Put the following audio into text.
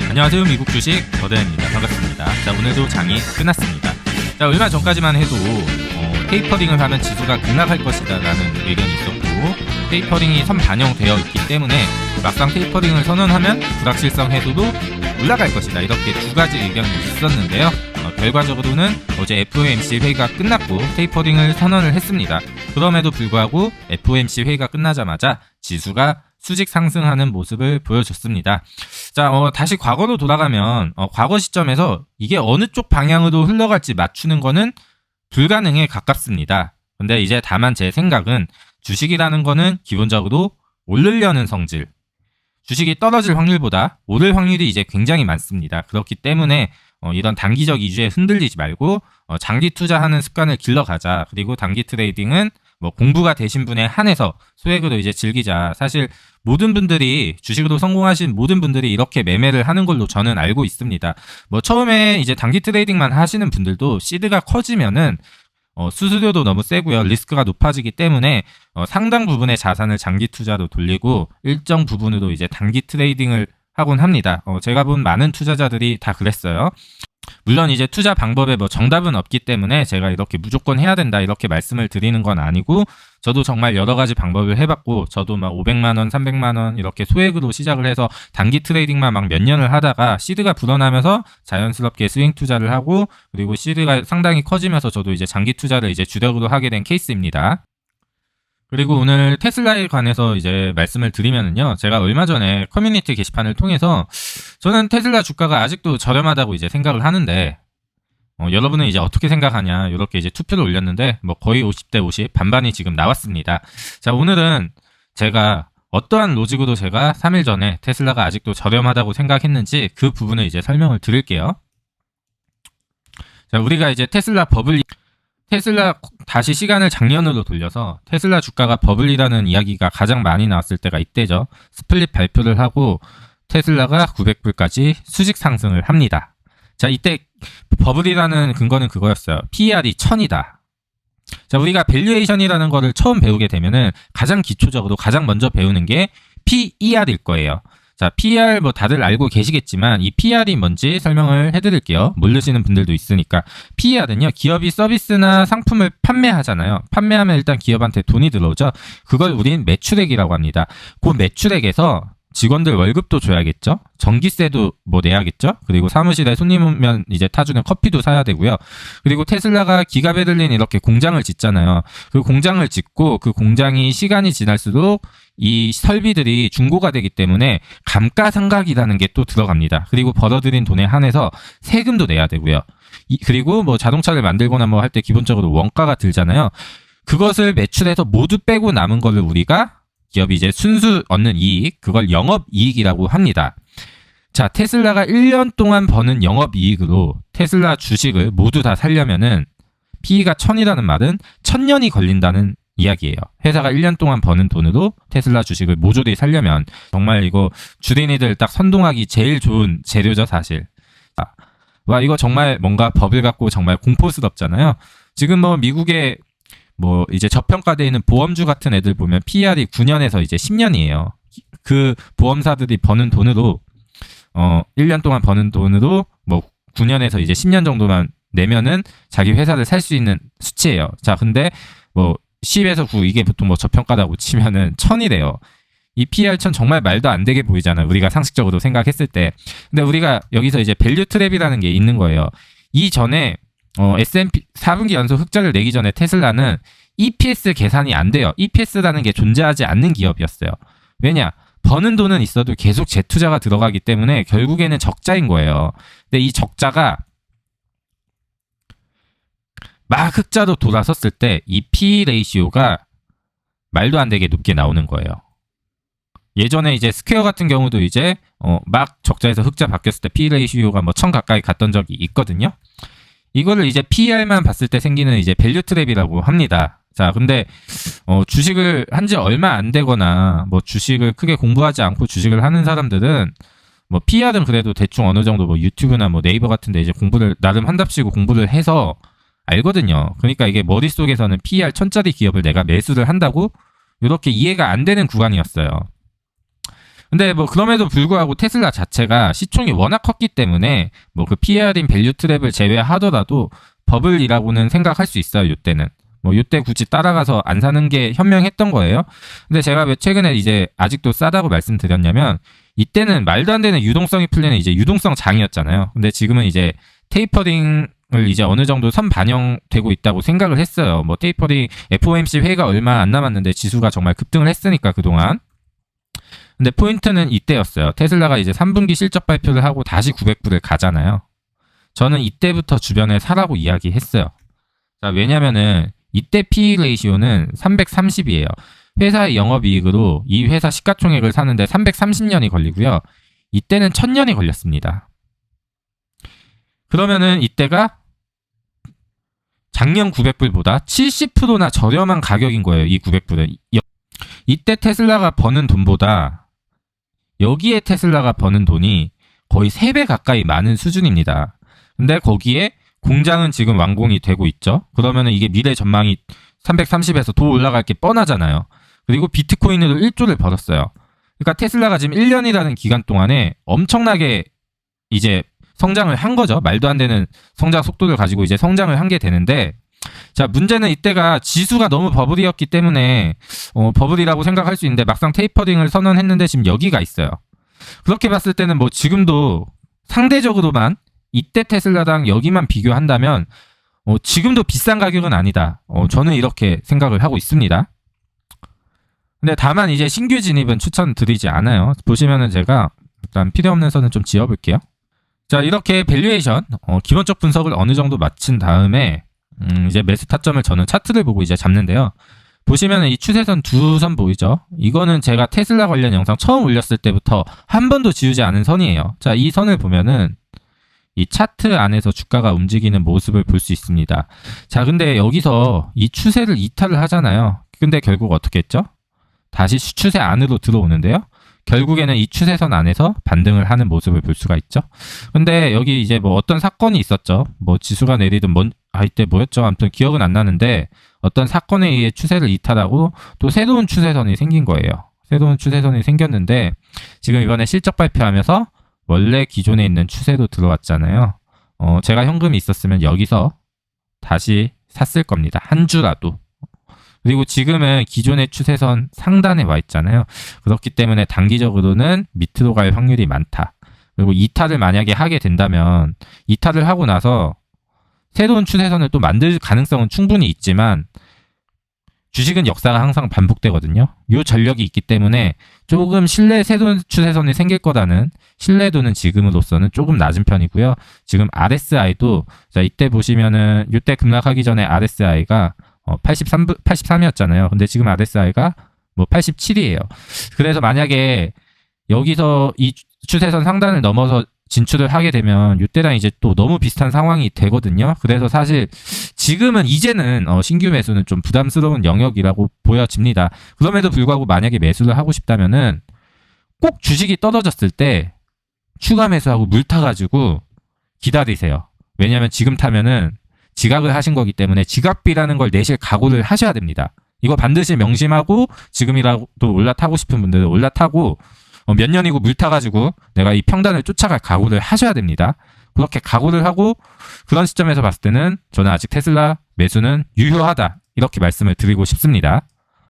안녕하세요. 미국 주식 버드입니다. 반갑습니다. 자, 오늘도 장이 끝났습니다. 자, 얼마 전까지만 해도 테이퍼링을 하면 지수가 급락할 것이다 라는 의견이 있었고, 테이퍼링이 선반영되어 있기 때문에 막상 테이퍼링을 선언하면 불확실성 해소도 올라갈 것이다, 이렇게 두 가지 의견이 있었는데요. 결과적으로는 어제 FOMC 회의가 끝났고 테이퍼링을 선언을 했습니다. 그럼에도 불구하고 FOMC 회의가 끝나자마자 지수가 수직 상승하는 모습을 보여줬습니다. 자, 다시 과거로 돌아가면 과거 시점에서 이게 어느 쪽 방향으로 흘러갈지 맞추는 거는 불가능에 가깝습니다. 근데 이제 다만 제 생각은 주식이라는 거는 기본적으로 오르려는 성질, 주식이 떨어질 확률보다 오를 확률이 이제 굉장히 많습니다. 그렇기 때문에 이런 단기적 이주에 흔들리지 말고 장기 투자하는 습관을 길러가자. 그리고 단기 트레이딩은 뭐 공부가 되신 분에 한해서 소액으로 이제 즐기자. 사실 모든 분들이, 주식으로 성공하신 모든 분들이 이렇게 매매를 하는 걸로 저는 알고 있습니다. 뭐 처음에 이제 단기 트레이딩만 하시는 분들도 시드가 커지면은 수수료도 너무 세고요. 리스크가 높아지기 때문에 상당 부분의 자산을 장기 투자로 돌리고 일정 부분으로 이제 단기 트레이딩을 하곤 합니다. 제가 본 많은 투자자들이 다 그랬어요. 물론 이제 투자 방법에 뭐 정답은 없기 때문에 제가 이렇게 무조건 해야 된다 이렇게 말씀을 드리는 건 아니고, 저도 정말 여러 가지 방법을 해봤고, 저도 막 500만 원, 300만 원 이렇게 소액으로 시작을 해서 단기 트레이딩만 막 몇 년을 하다가 시드가 불어나면서 자연스럽게 스윙 투자를 하고, 그리고 시드가 상당히 커지면서 저도 이제 장기 투자를 이제 주력으로 하게 된 케이스입니다. 그리고 오늘 테슬라에 관해서 이제 말씀을 드리면은요, 제가 얼마 전에 커뮤니티 게시판을 통해서 저는 테슬라 주가가 아직도 저렴하다고 이제 생각을 하는데, 여러분은 이제 어떻게 생각하냐, 이렇게 이제 투표를 올렸는데, 뭐 거의 50대 50, 반반이 지금 나왔습니다. 자, 오늘은 제가 어떠한 로직으로 제가 3일 전에 테슬라가 아직도 저렴하다고 생각했는지 그 부분을 이제 설명을 드릴게요. 자, 우리가 이제 테슬라 다시 시간을 작년으로 돌려서 테슬라 주가가 버블이라는 이야기가 가장 많이 나왔을 때가 이때죠. 스플릿 발표를 하고 테슬라가 900불까지 수직 상승을 합니다. 자, 이때 버블이라는 근거는 그거였어요. PER이 1000이다. 자, 우리가 밸류에이션이라는 거를 처음 배우게 되면은 가장 기초적으로 가장 먼저 배우는 게 PER일 거예요. 자, PER 뭐 다들 알고 계시겠지만 이 PER이 뭔지 설명을 해드릴게요. 모르시는 분들도 있으니까. PER은요, 기업이 서비스나 상품을 판매하잖아요. 판매하면 일단 기업한테 돈이 들어오죠. 그걸 우린 매출액이라고 합니다. 그 매출액에서 직원들 월급도 줘야겠죠. 전기세도 뭐 내야겠죠. 그리고 사무실에 손님 오면 이제 타주는 커피도 사야 되고요. 그리고 테슬라가 기가베를린 이렇게 공장을 짓잖아요. 그 공장을 짓고 그 공장이 시간이 지날수록 이 설비들이 중고가 되기 때문에 감가상각이라는 게 또 들어갑니다. 그리고 벌어들인 돈에 한해서 세금도 내야 되고요. 그리고 뭐 자동차를 만들거나 뭐 할 때 기본적으로 원가가 들잖아요. 그것을 매출해서 모두 빼고 남은 거를 우리가, 기업이 이제 순수 얻는 이익, 그걸 영업이익이라고 합니다. 자, 테슬라가 1년 동안 버는 영업이익으로 테슬라 주식을 모두 다 살려면은 PE가 1000이라는 말은 1000년이 걸린다는 이야기예요. 회사가 1년 동안 버는 돈으로 테슬라 주식을 모조리 살려면 정말 이거 주린이들 딱 선동하기 제일 좋은 재료죠, 사실. 와, 이거 정말 뭔가 버블 같고 정말 공포스럽잖아요. 지금 뭐 미국의 뭐 이제 저평가되어 있는 보험주 같은 애들 보면 PER이 9년에서 이제 10년이에요. 그 보험사들이 버는 돈으로 1년 동안 버는 돈으로 뭐 9년에서 이제 10년 정도만 내면은 자기 회사를 살 수 있는 수치예요. 자, 근데 뭐 10에서 9, 이게 보통 뭐 저평가라고 치면은 1000이래요. 이 PER 1000 정말 말도 안 되게 보이잖아요. 우리가 상식적으로 생각했을 때. 근데 우리가 여기서 이제 밸류 트랩이라는 게 있는 거예요. 이전에 S&P 4분기 연속 흑자를 내기 전에 테슬라는 EPS 계산이 안 돼요. EPS라는 게 존재하지 않는 기업이었어요. 왜냐? 버는 돈은 있어도 계속 재투자가 들어가기 때문에 결국에는 적자인 거예요. 근데 이 적자가 막 흑자로 돌아섰을 때 이 PE 레이시오가 말도 안 되게 높게 나오는 거예요. 예전에 이제 스퀘어 같은 경우도 이제 막 적자에서 흑자 바뀌었을 때 PE 레이시오가 뭐 1000 가까이 갔던 적이 있거든요. 이거를 이제 PER만 봤을 때 생기는 이제 밸류 트랩이라고 합니다. 자, 근데 주식을 한 지 얼마 안 되거나 뭐 주식을 크게 공부하지 않고 주식을 하는 사람들은 뭐 PER은 그래도 대충 어느 정도 뭐 유튜브나 뭐 네이버 같은 데 이제 공부를 나름 한답시고 공부를 해서 알거든요. 그러니까 이게 머릿속에서는 PER 1000짜리 기업을 내가 매수를 한다고 이렇게 이해가 안 되는 구간이었어요. 근데 뭐 그럼에도 불구하고 테슬라 자체가 시총이 워낙 컸기 때문에 뭐 그 PER인 밸류 트랩을 제외하더라도 버블이라고는 생각할 수 있어요. 이때는. 뭐 이때 굳이 따라가서 안 사는 게 현명했던 거예요. 근데 제가 왜 최근에 이제 아직도 싸다고 말씀드렸냐면 이때는 말도 안 되는 유동성이 풀리는 이제 유동성 장이었잖아요. 근데 지금은 이제 테이퍼링을 이제 어느 정도 선 반영되고 있다고 생각을 했어요. 뭐 테이퍼링 FOMC 회의가 얼마 안 남았는데 지수가 정말 급등을 했으니까 그동안. 근데 포인트는 이때였어요. 테슬라가 이제 3분기 실적 발표를 하고 다시 900불을 가잖아요. 저는 이때부터 주변에 사라고 이야기했어요. 자, 왜냐면은 이때 PE 레이시오는 330이에요. 회사의 영업이익으로 이 회사 시가총액을 사는데 330년이 걸리고요. 이때는 1000년이 걸렸습니다. 그러면은 이때가 작년 900불보다 70%나 저렴한 가격인 거예요. 이 900불은. 이때 테슬라가 버는 돈보다 여기에 테슬라가 버는 돈이 거의 3배 가까이 많은 수준입니다. 근데 거기에 공장은 지금 완공이 되고 있죠. 그러면은 이게 미래 전망이 330에서 더 올라갈 게 뻔하잖아요. 그리고 비트코인으로 1조를 벌었어요. 그러니까 테슬라가 지금 1년이라는 기간 동안에 엄청나게 이제 성장을 한 거죠. 말도 안 되는 성장 속도를 가지고 이제 성장을 한 게 되는데, 자, 문제는 이때가 지수가 너무 버블이었기 때문에 버블이라고 생각할 수 있는데 막상 테이퍼링을 선언했는데 지금 여기가 있어요. 그렇게 봤을 때는 뭐 지금도 상대적으로만 이때 테슬라랑 여기만 비교한다면 지금도 비싼 가격은 아니다. 저는 이렇게 생각을 하고 있습니다. 근데 다만 이제 신규 진입은 추천드리지 않아요. 보시면은 제가 일단 필요 없는 선은 좀 지워볼게요. 자, 이렇게 밸류에이션 기본적 분석을 어느 정도 마친 다음에 이제 매수 타점을 저는 차트를 보고 이제 잡는데요. 보시면은 이 추세선 두 선 보이죠? 이거는 제가 테슬라 관련 영상 처음 올렸을 때부터 한 번도 지우지 않은 선이에요. 자, 이 선을 보면은 이 차트 안에서 주가가 움직이는 모습을 볼 수 있습니다. 자, 근데 여기서 이 추세를 이탈을 하잖아요. 근데 결국 어떻게 했죠? 다시 추세 안으로 들어오는데요. 결국에는 이 추세선 안에서 반등을 하는 모습을 볼 수가 있죠. 근데 여기 이제 뭐 어떤 사건이 있었죠. 뭐 지수가 내리든 이때 뭐였죠? 아무튼 기억은 안 나는데 어떤 사건에 의해 추세를 이탈하고 또 새로운 추세선이 생긴 거예요. 새로운 추세선이 생겼는데 지금 이번에 실적 발표하면서 원래 기존에 있는 추세로 들어왔잖아요. 제가 현금이 있었으면 여기서 다시 샀을 겁니다. 한 주라도. 그리고 지금은 기존의 추세선 상단에 와 있잖아요. 그렇기 때문에 단기적으로는 밑으로 갈 확률이 많다. 그리고 이탈을 만약에 하게 된다면 이탈을 하고 나서 새로운 추세선을 또 만들 가능성은 충분히 있지만 주식은 역사가 항상 반복되거든요. 이 전력이 있기 때문에 조금 새로운 추세선이 생길 거라는 신뢰도는 지금으로서는 조금 낮은 편이고요. 지금 RSI도 자, 이때 보시면은 이때 급락하기 전에 RSI가 83이었잖아요. 근데 지금 RSI가 뭐 87이에요. 그래서 만약에 여기서 이 추세선 상단을 넘어서 진출을 하게 되면 이때랑 이제 또 너무 비슷한 상황이 되거든요. 그래서 사실 지금은 이제는 신규 매수는 좀 부담스러운 영역이라고 보여집니다. 그럼에도 불구하고 만약에 매수를 하고 싶다면은 꼭 주식이 떨어졌을 때 추가 매수하고 물 타가지고 기다리세요. 왜냐하면 지금 타면은 지각을 하신 거기 때문에 지각비라는 걸 내실 각오를 하셔야 됩니다. 이거 반드시 명심하고 지금이라도 올라타고 싶은 분들은 올라타고 몇 년이고 물 타가지고 내가 이 평단을 쫓아갈 각오를 하셔야 됩니다. 그렇게 각오를 하고 그런 시점에서 봤을 때는 저는 아직 테슬라 매수는 유효하다 이렇게 말씀을 드리고 싶습니다.